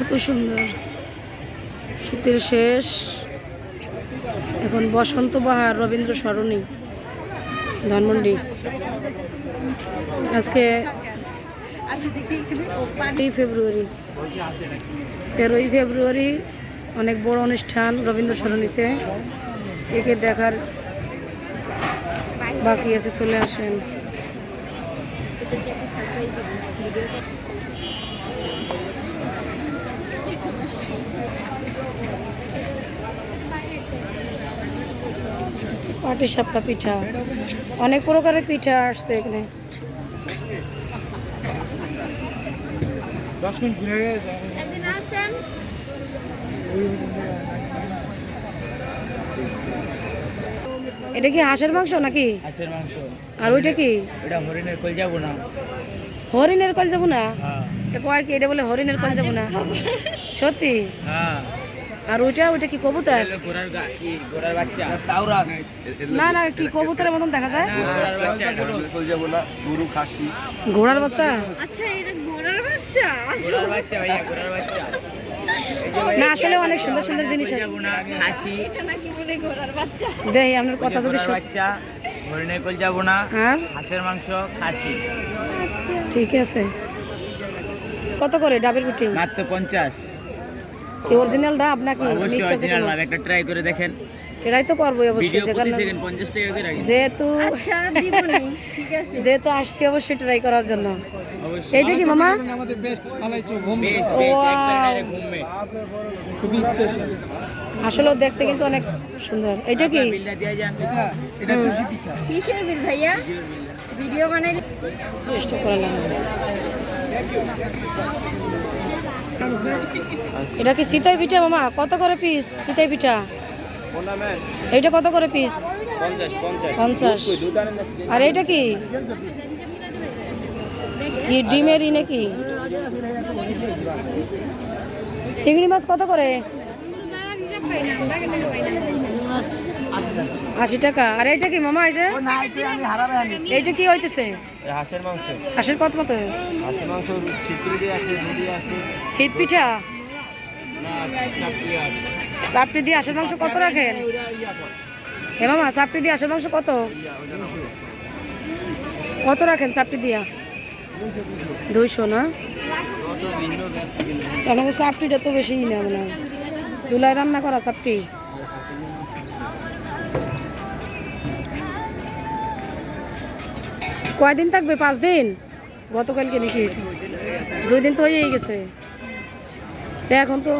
কত সুন্দর। শীতের শেষ, এখন বসন্ত বাহার, রবীন্দ্র সরণি, ধানমন্ডি। আজকে 13 ফেব্রুয়ারি অনেক বড় অনুষ্ঠান রবীন্দ্র সরণিতে। একে দেখার বাকি আছে, চলে আসেন। পাটিসাপটা পিঠা, অনেক প্রকারের পিঠা আসছে এখানে। 10 মিনিট ঘুরে এটা কি হাঁসের মাংস নাকি? হাঁসের মাংস। আর ওইটা কি? এটা হরিণের কল যাবো না। হরিণের কল যাবো না? হ্যাঁ এটা কয় কি? এটা বলে হরিণের কল যাবো না? সত্যি? হ্যাঁ। আর ওইটা কি কবুতর? ঘোড়ার বাচ্চা তাওরাস। না না, কি কবুতরের মতন দেখা যায়? কল যাবো না, গরু খাসি। ঘোড়ার বাচ্চা? আচ্ছা, এটা ঘোড়ার বাচ্চা? ঘোড়ার বাচ্চা ভাইয়া, ঘোড়ার বাচ্চা। না, আসলে অনেক সুন্দর সুন্দর জিনিস আছে। যাবো না, খাসি। এটা নাকি বলে ঘোড়ার বাচ্চা? দেখি আপনার কথা যদি ঘোড়ার বাচ্চা, হরিণের কল যাবো না, আর হাঁসের মাংস, খাসি। ঠিক আছে। কত করে ডাবের গুটি? মাত্র 50। কি অরিজিনাল ডাব নাকি অবশ্যই মিক্স আছে? অরিজিনাল ভাবে একটা ট্রাই করে দেখেন। ট্রাই তো করবোই অবশ্যই, ভিডিও প্রতি যেখানে সেকেন্ড 50 টাকা করে রাখি। যেহেতু আচ্ছা, দিবনি, ঠিক আছে। যেহেতু আসছি অবশ্যই ট্রাই করার জন্য। অবশ্যই। এইটা কি মামা? আমাদের বেস্ট বানাইছো ঘুম। Best Wow! একবার ডাইরেক্ট ঘুমে। খুবই স্পেশাল। আসলেও দেখতে কিন্তু অনেক সুন্দর। এটা কি? বিলটা দিয়ে যান। এটা চুষি পিঠা। কিসের বিল ভাইয়া? ভিডিও বানাই। চেষ্টা করলাম। এটা কি চিতাই পিঠা মামা? কত করে পিস চিতাই পিঠা? এইটা কত করে পিস? 50। আর এইটা কি? কি ডিমেরই নাকি? চিংড়ি মাছ কত করে? 80 টাকা। আর এইটা কি মামা? এই যে এইটা কি হইতেছে? হাঁসের মাংস। হাঁসের কত মতো? হাঁসের মাংস খিচুড়ি আছে, রুটি আছে। শীত পিঠা, না, চাপড়ি আছে। চাপড়ি দিয়ে হাঁসের মাংস কত রাখেন? হে মামা, চাপড়ি দিয়ে হাঁসের মাংস কত কত রাখেন? চাপড়ি দিয়া 200 না? কেন চাপড়িটা তো বেশি না মনে হয়, চুলায় রান্না করা চাপড়ি। কয়দিন থাকবে? 5 দিন? গতকালকে নাকি হয়েছে? 2 দিন তো হয়েই গেছে। এখন তো